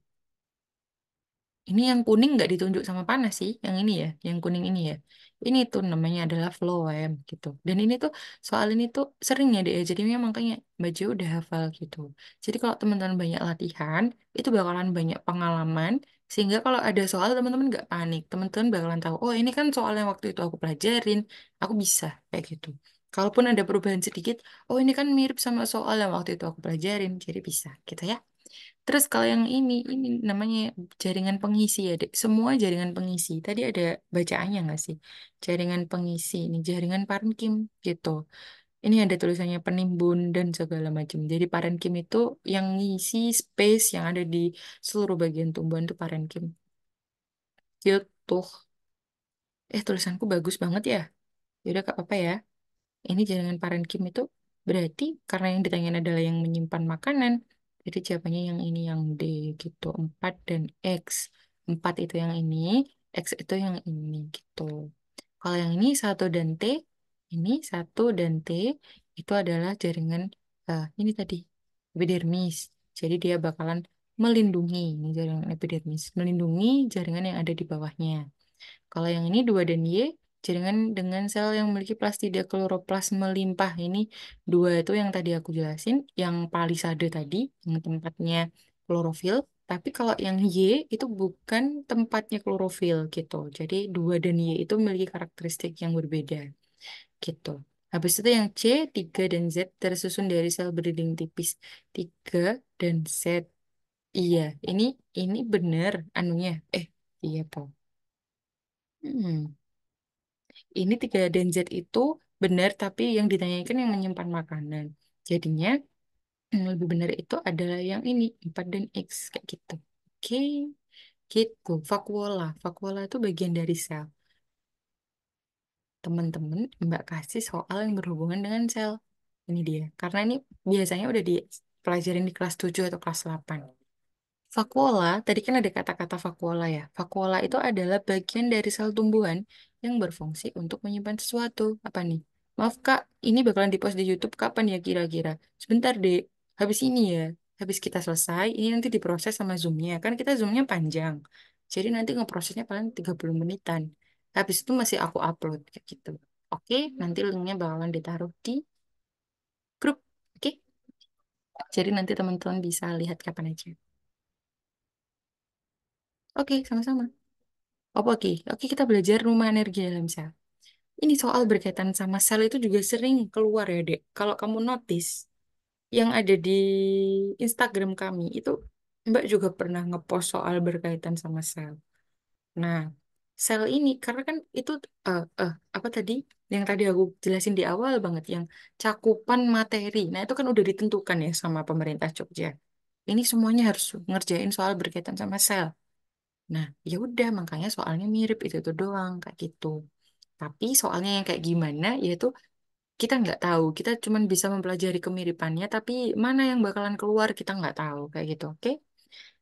Ini yang kuning nggak ditunjuk sama panah sih, yang ini ya, yang kuning ini ya. Ini tuh namanya adalah phloem gitu. Dan ini tuh soal ini tuh sering ya deh, jadi memang makanya Baju udah hafal gitu. Jadi kalau teman-teman banyak latihan, itu bakalan banyak pengalaman, sehingga kalau ada soal teman-teman nggak panik, teman-teman bakalan tahu, oh ini kan soal yang waktu itu aku pelajarin, aku bisa kayak gitu. Kalaupun ada perubahan sedikit, oh ini kan mirip sama soal yang waktu itu aku pelajarin, jadi bisa gitu ya. Terus kalau yang ini namanya jaringan pengisi ya, Dek. Semua jaringan pengisi. Tadi ada bacaannya nggak sih? Jaringan pengisi, ini jaringan parenkim gitu. Ini ada tulisannya penimbun dan segala macam. Jadi parenkim itu yang ngisi space yang ada di seluruh bagian tumbuhan itu parenkim. Gitu. Tulisanku bagus banget ya. Yaudah, Kak apa ya? Ini jaringan parenkim itu berarti karena yang ditanyain adalah yang menyimpan makanan. Jadi jawabannya yang ini yang D gitu. 4 dan X. 4 itu yang ini, X itu yang ini gitu. Kalau yang ini satu dan T, ini satu dan T itu adalah jaringan ini tadi epidermis. Jadi dia bakalan melindungi ini jaringan epidermis, melindungi jaringan yang ada di bawahnya. Kalau yang ini 2 dan Y, jaringan dengan sel yang memiliki plastida kloroplasma melimpah. Ini 2 itu yang tadi aku jelasin, yang palisade tadi, yang tempatnya klorofil. Tapi kalau yang Y itu bukan tempatnya klorofil gitu. Jadi 2 dan Y itu memiliki karakteristik yang berbeda gitu. Habis itu yang C, 3 dan Z tersusun dari sel berdinding tipis. 3 dan Z. Iya, ini benar anunya. Iya, Pak. Hmm. Ini 3 dan Z itu benar, tapi yang ditanyakan yang menyimpan makanan. Jadinya yang lebih benar itu adalah yang ini, 4 dan X, kayak gitu. Oke, gitu. Vakuola. Vakuola itu bagian dari sel. Teman-teman, Mbak kasih soal yang berhubungan dengan sel. Ini dia. Karena ini biasanya udah dipelajarin di kelas 7 atau kelas 8. Vakuola, tadi kan ada kata-kata vakuola ya. Vakuola itu adalah bagian dari sel tumbuhan yang berfungsi untuk menyimpan sesuatu. Apa nih? Maaf Kak, ini bakalan dipost di YouTube kapan ya kira-kira? Sebentar deh, habis ini ya. Habis kita selesai, ini nanti diproses sama Zoom-nya. Kan kita Zoom-nya panjang. Jadi nanti ngeprosesnya paling 30 menitan. Habis itu masih aku upload kayak gitu. Oke, nanti linknya bakalan ditaruh di grup. Oke, jadi nanti teman-teman bisa lihat kapan aja. Oke, sama-sama. Oke, oke kita belajar rumah energi dalam sel. Ini soal berkaitan sama sel itu juga sering keluar ya, Dek. Kalau kamu notice, yang ada di Instagram kami itu Mbak juga pernah ngepost soal berkaitan sama sel. Nah, sel ini karena kan itu apa tadi yang tadi aku jelasin di awal banget yang cakupan materi. Nah, itu kan udah ditentukan ya sama pemerintah Jogja. Ini semuanya harus ngerjain soal berkaitan sama sel. Nah, ya udah makanya soalnya mirip itu doang kayak gitu. Tapi soalnya yang kayak gimana yaitu kita nggak tahu. Kita cuma bisa mempelajari kemiripannya, tapi mana yang bakalan keluar kita nggak tahu kayak gitu. Oke?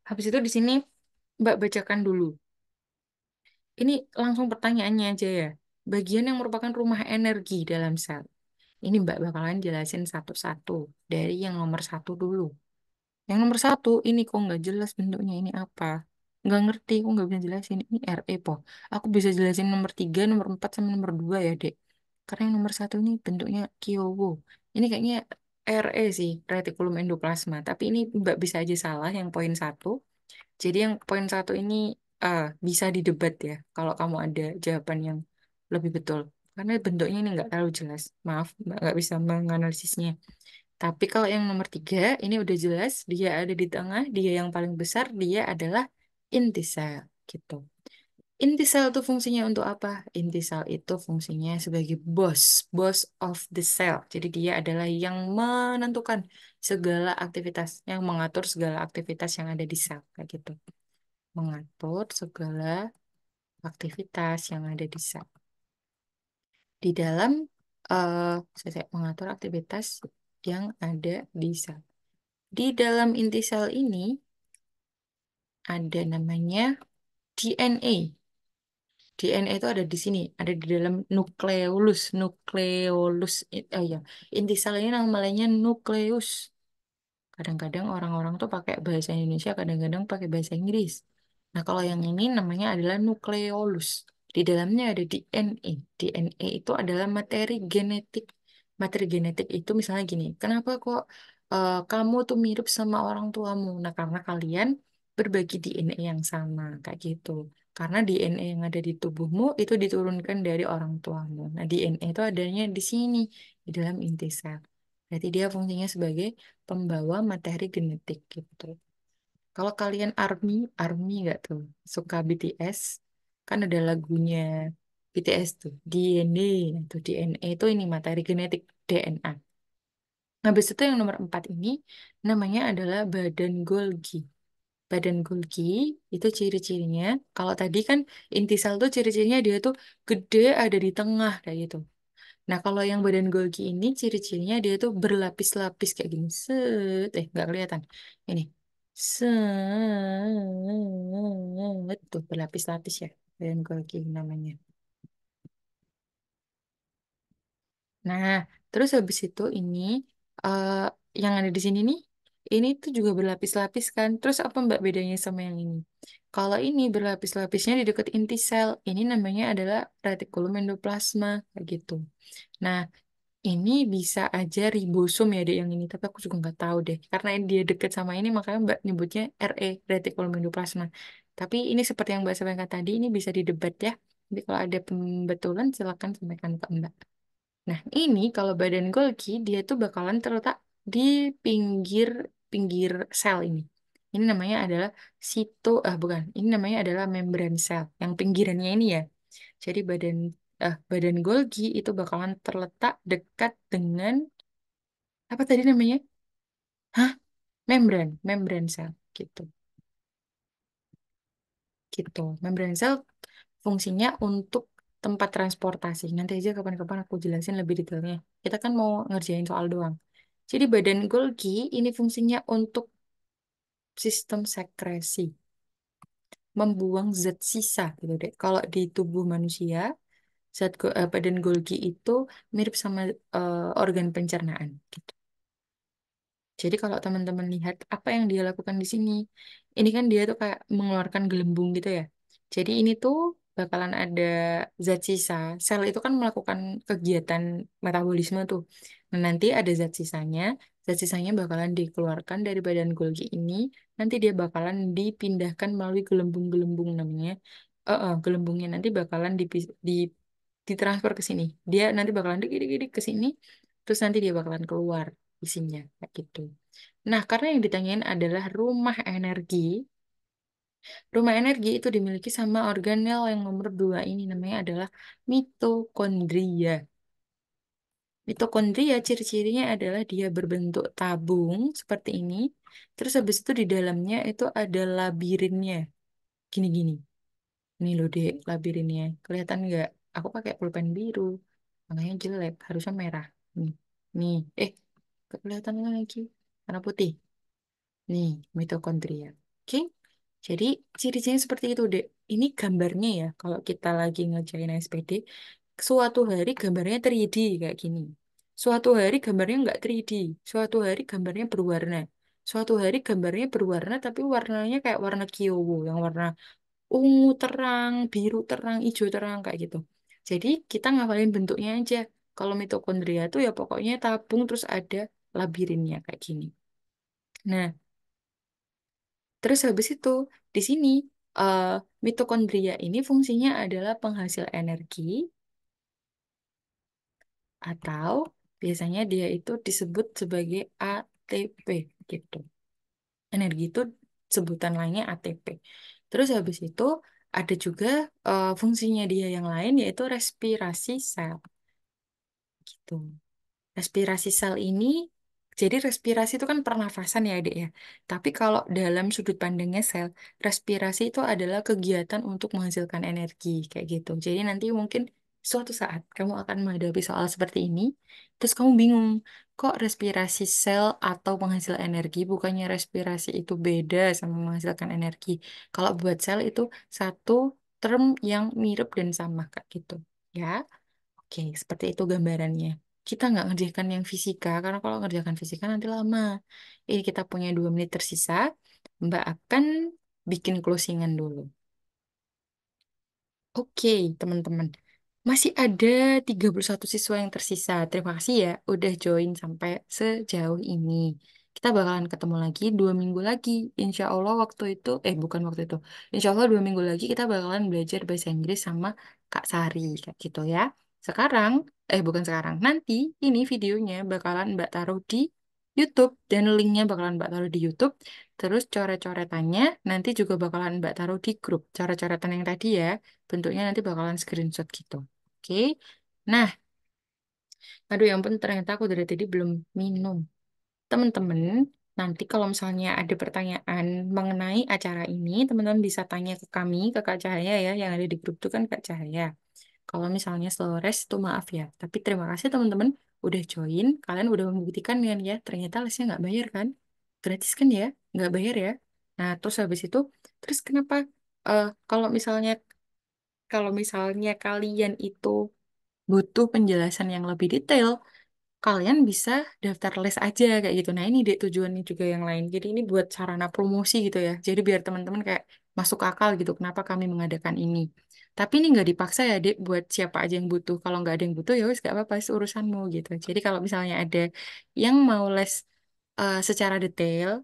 Habis itu di sini Mbak bacakan dulu. Ini langsung pertanyaannya aja ya. Bagian yang merupakan rumah energi dalam sel. Ini Mbak bakalan jelasin satu-satu. Dari yang nomor satu dulu. Yang nomor satu, ini kok nggak jelas bentuknya. Ini apa? Nggak ngerti, kok nggak bisa jelasin. Ini RE, po. Aku bisa jelasin nomor tiga, nomor empat, sama nomor dua ya, Dek. Karena yang nomor satu ini bentuknya Kyowo. Ini kayaknya RE sih, retikulum endoplasma. Tapi ini Mbak bisa aja salah yang poin satu. Jadi yang poin satu ini bisa didebat ya kalau kamu ada jawaban yang lebih betul. Karena bentuknya ini nggak terlalu jelas. Maaf, Mbak nggak bisa menganalisisnya. Tapi kalau yang nomor tiga, ini udah jelas. Dia ada di tengah, dia yang paling besar, dia adalah inti sel. Gitu. Inti sel itu fungsinya untuk apa? Inti sel itu fungsinya sebagai boss of the cell. Jadi dia adalah yang menentukan segala aktivitas, yang mengatur segala aktivitas yang ada di sel. Kayak gitu mengatur segala aktivitas yang ada di sel. Di dalam mengatur aktivitas yang ada di sel. Di dalam inti sel ini ada namanya DNA. DNA itu ada di sini, ada di dalam nukleolus. Nukleolus, ya, inti sel ini namanya nukleus. Kadang-kadang orang-orang tuh pakai bahasa Indonesia, kadang-kadang pakai bahasa Inggris. Nah, kalau yang ini namanya adalah nukleolus. Di dalamnya ada DNA. DNA itu adalah materi genetik. Materi genetik itu misalnya gini, kenapa kok kamu tuh mirip sama orang tuamu? Nah, karena kalian berbagi DNA yang sama, kayak gitu. Karena DNA yang ada di tubuhmu itu diturunkan dari orang tuamu. Nah, DNA itu adanya di sini, di dalam inti sel. Berarti dia fungsinya sebagai pembawa materi genetik gitu. Kalau kalian ARMY nggak tuh suka BTS? Kan ada lagunya BTS tuh, DNA. Nah, tuh DNA itu ini materi genetik DNA. Nah, habis itu yang nomor 4 ini namanya adalah badan Golgi. Badan Golgi itu ciri-cirinya, kalau tadi kan inti sel tuh ciri-cirinya dia tuh gede ada di tengah kayak gitu. Nah, kalau yang badan Golgi ini ciri-cirinya dia tuh berlapis-lapis kayak gini. Nggak kelihatan. Ini. Tuh berlapis-lapis ya. Badan Golgi namanya. Nah, terus habis itu ini eh yang ada di sini nih, ini tuh juga berlapis-lapis kan. Terus apa Mbak bedanya sama yang ini? Kalau ini berlapis-lapisnya di dekat inti sel, ini namanya adalah retikulum endoplasma kayak gitu. Nah, ini bisa aja ribosom ya deh yang ini, tapi aku juga nggak tahu deh. Karena dia deket sama ini, makanya Mbak nyebutnya RE, retikulum endoplasma. Tapi ini seperti yang Mbak sampaikan tadi, ini bisa didebat ya. Jadi kalau ada pembetulan, silakan sampaikan ke Mbak. Nah, ini kalau badan Golgi, dia tuh bakalan terletak di pinggir pinggir sel ini. Ini namanya adalah bukan, ini namanya adalah membran sel. Yang pinggirannya ini ya. Jadi badan Golgi itu bakalan terletak dekat dengan apa tadi namanya? Hah? Membran sel gitu. Gitu. Membran sel fungsinya untuk tempat transportasi. Nanti aja kapan-kapan aku jelasin lebih detailnya. Kita kan mau ngerjain soal doang. Jadi badan Golgi ini fungsinya untuk sistem sekresi, membuang zat sisa gitu deh. Kalau di tubuh manusia, badan Golgi itu mirip sama organ pencernaan gitu. Jadi kalau teman-teman lihat apa yang dia lakukan di sini, ini kan dia tuh kayak mengeluarkan gelembung gitu ya. Jadi ini tuh bakalan ada zat sisa. Sel itu kan melakukan kegiatan metabolisme tuh. Nah, nanti ada zat sisanya bakalan dikeluarkan dari badan Golgi ini. Nanti dia bakalan dipindahkan melalui gelembung-gelembung namanya. Gelembungnya nanti bakalan ditransfer ke sini. Dia nanti bakalan dik ke sini, terus nanti dia bakalan keluar isinya kayak gitu. Nah, karena yang ditanyain adalah rumah energi. Rumah energi itu dimiliki sama organel yang nomor dua ini namanya adalah mitokondria. Mitokondria ciri-cirinya adalah dia berbentuk tabung seperti ini. Terus habis itu di dalamnya itu ada labirinnya. Gini-gini. Ini loh dek, labirinnya. Kelihatan nggak? Aku pakai pulpen biru. Makanya jelek, harusnya merah. Nih, nih. Kelihatan lagi. Warna putih. Nih, mitokondria. Oke. Jadi ciri-cirinya seperti itu, Dek. Ini gambarnya ya, kalau kita lagi ngerjain SPD, suatu hari gambarnya 3D kayak gini. Suatu hari gambarnya nggak 3D. Suatu hari gambarnya berwarna. Suatu hari gambarnya berwarna, tapi warnanya kayak warna kiowo, yang warna ungu terang, biru terang, hijau terang, kayak gitu. Jadi kita ngafalin bentuknya aja. Kalau mitokondria itu ya pokoknya tabung terus ada labirinnya kayak gini. Nah, terus habis itu di sini eh, mitokondria ini fungsinya adalah penghasil energi atau biasanya dia itu disebut sebagai ATP gitu. Energi itu sebutan lainnya ATP. Terus habis itu ada juga fungsinya dia yang lain yaitu respirasi sel gitu. Respirasi sel ini, jadi respirasi itu kan pernafasan ya, Dek ya. Tapi kalau dalam sudut pandangnya sel, respirasi itu adalah kegiatan untuk menghasilkan energi, kayak gitu. Jadi nanti mungkin suatu saat kamu akan menghadapi soal seperti ini, terus kamu bingung, kok respirasi sel atau penghasil energi, bukannya respirasi itu beda sama menghasilkan energi. Kalau buat sel itu satu term yang mirip dan sama, kayak gitu. Ya. Oke, seperti itu gambarannya. Kita nggak ngerjakan yang fisika, karena kalau ngerjakan fisika nanti lama. Ini kita punya 2 menit tersisa. Mbak akan bikin closingan dulu. Oke, teman-teman. Masih ada 31 siswa yang tersisa. Terima kasih ya udah join sampai sejauh ini. Kita bakalan ketemu lagi 2 minggu lagi. Insya Allah waktu itu, bukan waktu itu. Insya Allah 2 minggu lagi kita bakalan belajar bahasa Inggris sama Kak Sari. Kayak gitu ya. Sekarang, bukan sekarang. Nanti ini videonya bakalan Mbak taruh di YouTube. Dan linknya bakalan Mbak taruh di YouTube. Terus coret-coretannya nanti juga bakalan Mbak taruh di grup. Coret-coretan yang tadi ya. Bentuknya nanti bakalan screenshot gitu. Oke. Nah, aduh ya ampun ternyata aku dari tadi belum minum. Teman-teman, nanti kalau misalnya ada pertanyaan mengenai acara ini, teman-teman bisa tanya ke kami, ke Kak Cahaya ya, yang ada di grup itu kan Kak Cahaya. Kalau misalnya slow rest itu maaf ya. Tapi terima kasih teman-teman udah join. Kalian udah membuktikan kan ya, ternyata lesnya nggak bayar kan? Gratis kan ya? Nggak bayar ya? Nah, terus habis itu, terus kenapa kalau misalnya kalian itu butuh penjelasan yang lebih detail, kalian bisa daftar les aja kayak gitu. Nah, ini deh tujuannya juga yang lain. Jadi ini buat sarana promosi gitu ya. Jadi biar teman-teman kayak masuk akal gitu kenapa kami mengadakan ini. Tapi ini nggak dipaksa ya, Dek, buat siapa aja yang butuh. Kalau nggak ada yang butuh ya wes nggak apa-apa, itu urusanmu gitu. Jadi kalau misalnya ada yang mau les secara detail,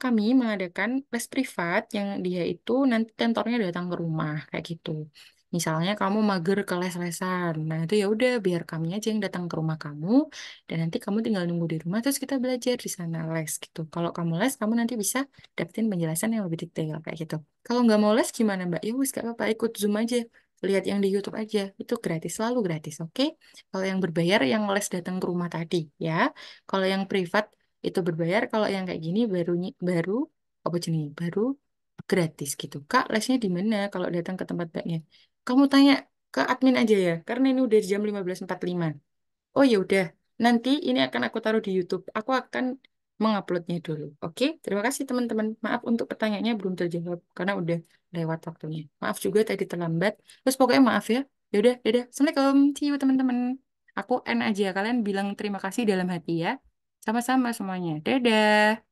kami mengadakan les privat yang dia itu nanti tentornya datang ke rumah kayak gitu. Misalnya kamu mager ke les-lesan, nah itu ya udah biar kami aja yang datang ke rumah kamu dan nanti kamu tinggal nunggu di rumah terus kita belajar di sana les gitu. Kalau kamu les, kamu nanti bisa dapetin penjelasan yang lebih detail kayak gitu. Kalau nggak mau les gimana Mbak? Ya wis gak apa-apa, ikut Zoom aja, lihat yang di YouTube aja, itu gratis, selalu gratis, oke? Kalau yang berbayar, yang les datang ke rumah tadi, ya. Kalau yang privat itu berbayar, kalau yang kayak gini baru apa jenis baru gratis gitu. Kak, lesnya di mana kalau datang ke tempat mbaknya? Kamu tanya ke admin aja ya, karena ini udah jam 15.45. Oh ya udah, nanti ini akan aku taruh di YouTube. Aku akan menguploadnya dulu. Oke, terima kasih teman-teman. Maaf untuk pertanyaannya belum terjawab karena udah lewat waktunya. Maaf juga tadi terlambat. Terus pokoknya maaf ya. Ya udah, dadah. Assalamualaikum. See you teman-teman. Aku end aja. Kalian bilang terima kasih dalam hati ya. Sama-sama semuanya. Dadah.